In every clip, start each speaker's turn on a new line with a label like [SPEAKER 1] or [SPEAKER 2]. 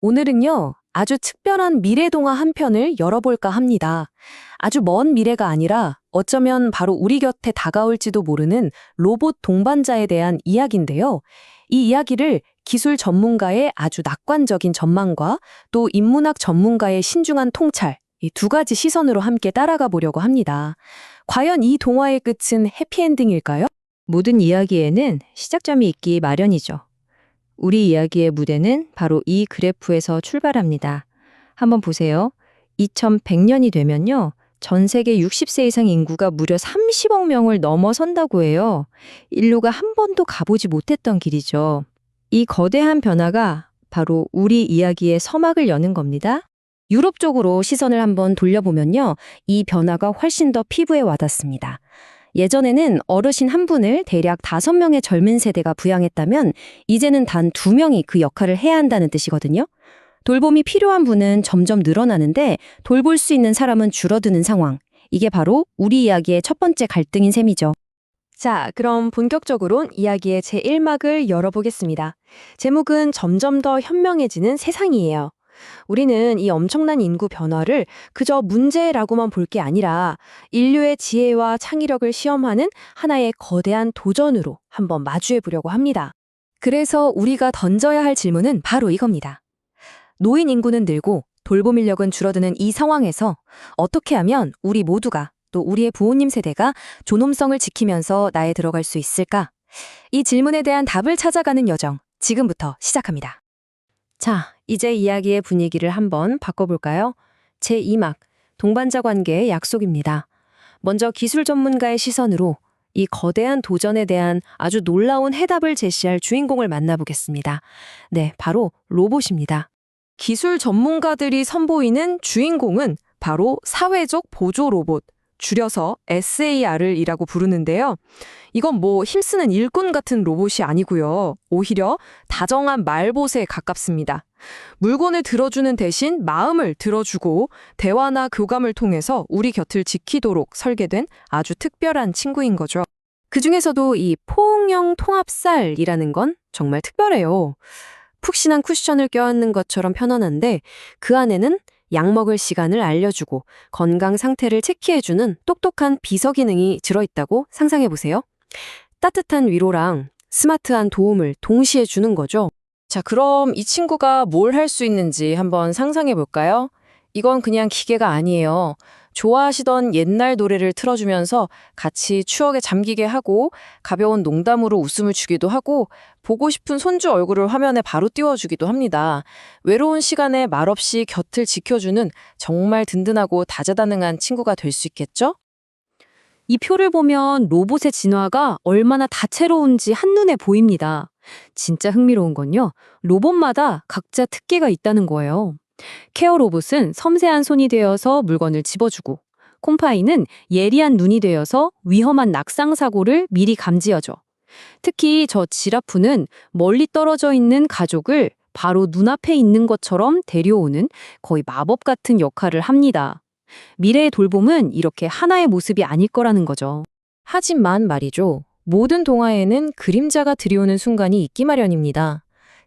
[SPEAKER 1] 오늘은요, 아주 특별한 미래 동화 한 편을 열어볼까 합니다. 아주 먼 미래가 아니라 어쩌면 바로 우리 곁에 다가올지도 모르는 로봇 동반자에 대한 이야기인데요. 이 이야기를 기술 전문가의 아주 낙관적인 전망과 또 인문학 전문가의 신중한 통찰, 이 두 가지 시선으로 함께 따라가 보려고 합니다. 과연 이 동화의 끝은 해피엔딩일까요?
[SPEAKER 2] 모든 이야기에는 시작점이 있기 마련이죠. 우리 이야기의 무대는 바로 이 그래프에서 출발합니다. 한번 보세요. 2100년이 되면요. 전 세계 60세 이상 인구가 무려 30억 명을 넘어선다고 해요. 인류가 한 번도 가보지 못했던 길이죠. 이 거대한 변화가 바로 우리 이야기의 서막을 여는 겁니다.
[SPEAKER 1] 유럽 쪽으로 시선을 한번 돌려보면요. 이 변화가 훨씬 더 피부에 와닿습니다. 예전에는 어르신 한 분을 대략 5명의 젊은 세대가 부양했다면 이제는 단 2명이 그 역할을 해야 한다는 뜻이거든요. 돌봄이 필요한 분은 점점 늘어나는데 돌볼 수 있는 사람은 줄어드는 상황. 이게 바로 우리 이야기의 첫 번째 갈등인 셈이죠. 자, 그럼 본격적으로 이야기의 제1막을 열어보겠습니다. 제목은 점점 더 현명해지는 세상이에요. 우리는 이 엄청난 인구 변화를 그저 문제라고만 볼 게 아니라 인류의 지혜와 창의력을 시험하는 하나의 거대한 도전으로 한번 마주해 보려고 합니다. 그래서 우리가 던져야 할 질문은 바로 이겁니다. 노인 인구는 늘고 돌봄 인력은 줄어드는 이 상황에서 어떻게 하면 우리 모두가 또 우리의 부모님 세대가 존엄성을 지키면서 나에 들어갈 수 있을까? 이 질문에 대한 답을 찾아가는 여정, 지금부터 시작합니다. 자, 이제 이야기의 분위기를 한번 바꿔볼까요? 제2막, 동반자 관계의 약속입니다. 먼저 기술 전문가의 시선으로 이 거대한 도전에 대한 아주 놀라운 해답을 제시할 주인공을 만나보겠습니다. 네, 바로 로봇입니다. 기술 전문가들이 선보이는 주인공은 바로 사회적 보조 로봇, 줄여서 SAR이라고 부르는데요. 이건 힘쓰는 일꾼 같은 로봇이 아니고요. 오히려 다정한 말봇에 가깝습니다. 물건을 들어주는 대신 마음을 들어주고 대화나 교감을 통해서 우리 곁을 지키도록 설계된 아주 특별한 친구인 거죠. 그중에서도 이 포옹형 통합살이라는 건 정말 특별해요. 푹신한 쿠션을 껴안는 것처럼 편안한데 그 안에는 약 먹을 시간을 알려주고 건강 상태를 체크해주는 똑똑한 비서 기능이 들어있다고 상상해보세요. 따뜻한 위로랑 스마트한 도움을 동시에 주는 거죠. 자, 그럼 이 친구가 뭘 할 수 있는지 한번 상상해볼까요? 이건 그냥 기계가 아니에요. 좋아하시던 옛날 노래를 틀어주면서 같이 추억에 잠기게 하고 가벼운 농담으로 웃음을 주기도 하고 보고 싶은 손주 얼굴을 화면에 바로 띄워주기도 합니다. 외로운 시간에 말없이 곁을 지켜주는 정말 든든하고 다재다능한 친구가 될 수 있겠죠? 이 표를 보면 로봇의 진화가 얼마나 다채로운지 한눈에 보입니다. 진짜 흥미로운 건요. 로봇마다 각자 특기가 있다는 거예요. 케어 로봇은 섬세한 손이 되어서 물건을 집어주고, 콤파이는 예리한 눈이 되어서 위험한 낙상 사고를 미리 감지하죠. 특히 저 지라프는 멀리 떨어져 있는 가족을 바로 눈앞에 있는 것처럼 데려오는 거의 마법 같은 역할을 합니다. 미래의 돌봄은 이렇게 하나의 모습이 아닐 거라는 거죠. 하지만 말이죠. 모든 동화에는 그림자가 들이오는 순간이 있기 마련입니다.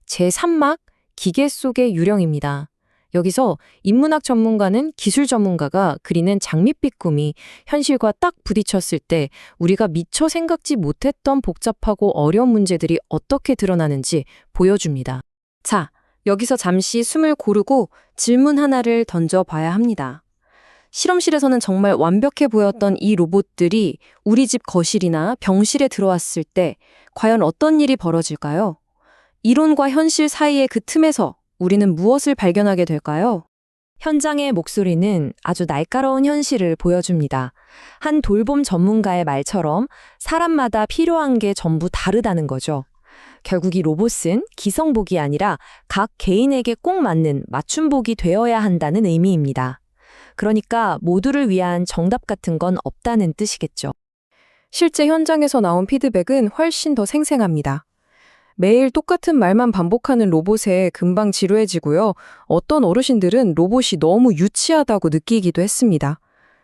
[SPEAKER 1] 제3막, 기계 속의 유령입니다. 여기서 인문학 전문가는 기술 전문가가 그리는 장밋빛 꿈이 현실과 딱 부딪혔을 때 우리가 미처 생각지 못했던 복잡하고 어려운 문제들이 어떻게 드러나는지 보여줍니다. 자, 여기서 잠시 숨을 고르고 질문 하나를 던져봐야 합니다. 실험실에서는 정말 완벽해 보였던 이 로봇들이 우리 집 거실이나 병실에 들어왔을 때 과연 어떤 일이 벌어질까요? 이론과 현실 사이의 그 틈에서 우리는 무엇을 발견하게 될까요? 현장의 목소리는 아주 날카로운 현실을 보여줍니다. 한 돌봄 전문가의 말처럼 사람마다 필요한 게 전부 다르다는 거죠. 결국 이 로봇은 기성복이 아니라 각 개인에게 꼭 맞는 맞춤복이 되어야 한다는 의미입니다. 그러니까 모두를 위한 정답 같은 건 없다는 뜻이겠죠. 실제 현장에서 나온 피드백은 훨씬 더 생생합니다. 매일 똑같은 말만 반복하는 로봇에 금방 지루해지고요. 어떤 어르신들은 로봇이 너무 유치하다고 느끼기도 했습니다.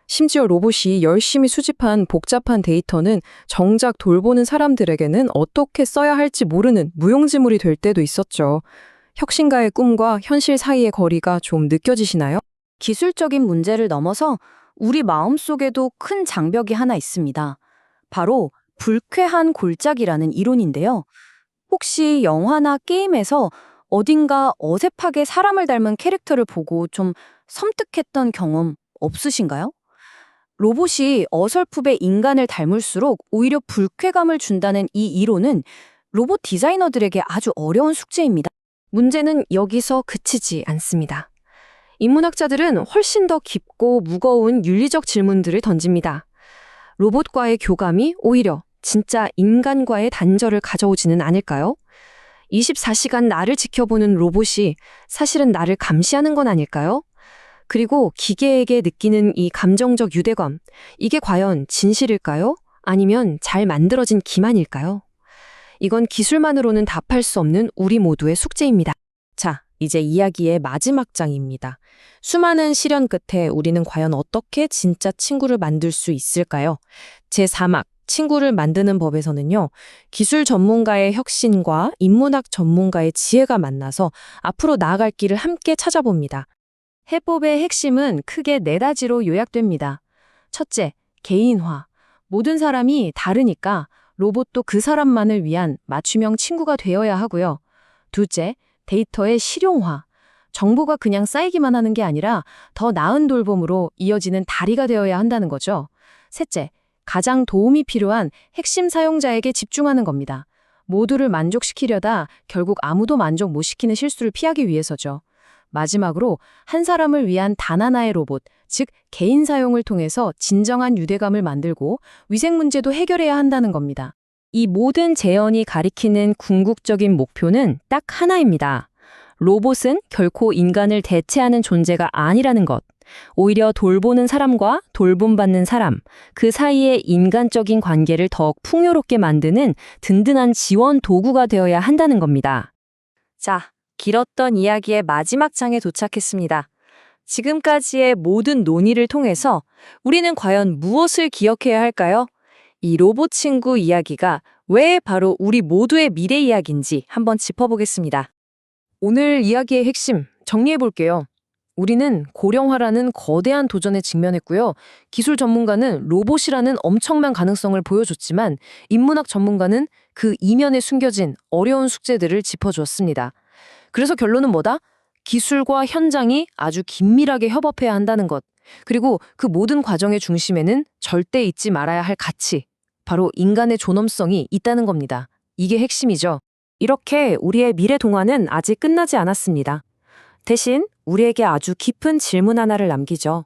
[SPEAKER 1] 심지어 로봇이 열심히 수집한 복잡한 데이터는 정작 돌보는 사람들에게는 어떻게 써야 할지 모르는 무용지물이 될 때도 있었죠.
[SPEAKER 3] 혁신가의 꿈과 현실 사이의 거리가 좀 느껴지시나요?
[SPEAKER 1] 기술적인 문제를 넘어서 우리 마음속에도 큰 장벽이 하나 있습니다. 바로 불쾌한 골짜기라는 이론인데요. 혹시 영화나 게임에서 어딘가 어색하게 사람을 닮은 캐릭터를 보고 좀 섬뜩했던 경험 없으신가요? 로봇이 어설프게 인간을 닮을수록 오히려 불쾌감을 준다는 이 이론은 로봇 디자이너들에게 아주 어려운 숙제입니다.
[SPEAKER 3] 문제는 여기서 그치지 않습니다. 인문학자들은 훨씬 더 깊고 무거운 윤리적 질문들을 던집니다. 로봇과의 교감이 오히려 진짜 인간과의 단절을 가져오지는 않을까요? 24시간 나를 지켜보는 로봇이 사실은 나를 감시하는 건 아닐까요? 그리고 기계에게 느끼는 이 감정적 유대감, 이게 과연 진실일까요? 아니면 잘 만들어진 기만일까요? 이건 기술만으로는 답할 수 없는 우리 모두의 숙제입니다.
[SPEAKER 4] 자, 이제 이야기의 마지막 장입니다. 수많은 시련 끝에 우리는 과연 어떻게 진짜 친구를 만들 수 있을까요? 제3막 친구를 만드는 법에서는요, 기술 전문가의 혁신과 인문학 전문가의 지혜가 만나서 앞으로 나아갈 길을 함께 찾아봅니다.
[SPEAKER 2] 해법의 핵심은 크게 4가지로 요약됩니다. 첫째, 개인화. 모든 사람이 다르니까 로봇도 그 사람만을 위한 맞춤형 친구가 되어야 하고요. 둘째, 데이터의 실용화. 정보가 그냥 쌓이기만 하는 게 아니라 더 나은 돌봄으로 이어지는 다리가 되어야 한다는 거죠. 셋째, 가장 도움이 필요한 핵심 사용자에게 집중하는 겁니다. 모두를 만족시키려다 결국 아무도 만족 못 시키는 실수를 피하기 위해서죠. 마지막으로 한 사람을 위한 단 하나의 로봇, 즉 개인 사용을 통해서 진정한 유대감을 만들고 위생 문제도 해결해야 한다는 겁니다.
[SPEAKER 1] 이 모든 재현이 가리키는 궁극적인 목표는 딱 하나입니다. 로봇은 결코 인간을 대체하는 존재가 아니라는 것. 오히려 돌보는 사람과 돌봄받는 사람, 그 사이의 인간적인 관계를 더욱 풍요롭게 만드는 든든한 지원 도구가 되어야 한다는 겁니다.
[SPEAKER 2] 자, 길었던 이야기의 마지막 장에 도착했습니다. 지금까지의 모든 논의를 통해서 우리는 과연 무엇을 기억해야 할까요? 이 로봇 친구 이야기가 왜 바로 우리 모두의 미래 이야기인지 한번 짚어보겠습니다.
[SPEAKER 3] 오늘 이야기의 핵심 정리해볼게요. 우리는 고령화라는 거대한 도전에 직면했고요. 기술 전문가는 로봇이라는 엄청난 가능성을 보여줬지만 인문학 전문가는 그 이면에 숨겨진 어려운 숙제들을 짚어주었습니다. 그래서 결론은 뭐다? 기술과 현장이 아주 긴밀하게 협업해야 한다는 것. 그리고 그 모든 과정의 중심에는 절대 잊지 말아야 할 가치. 바로 인간의 존엄성이 있다는 겁니다. 이게 핵심이죠.
[SPEAKER 1] 이렇게 우리의 미래 동화는 아직 끝나지 않았습니다. 대신 우리에게 아주 깊은 질문 하나를 남기죠.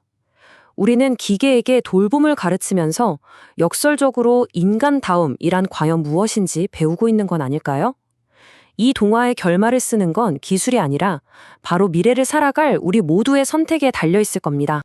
[SPEAKER 1] 우리는 기계에게 돌봄을 가르치면서 역설적으로 인간다움이란 과연 무엇인지 배우고 있는 건 아닐까요? 이 동화의 결말을 쓰는 건 기술이 아니라 바로 미래를 살아갈 우리 모두의 선택에 달려 있을 겁니다.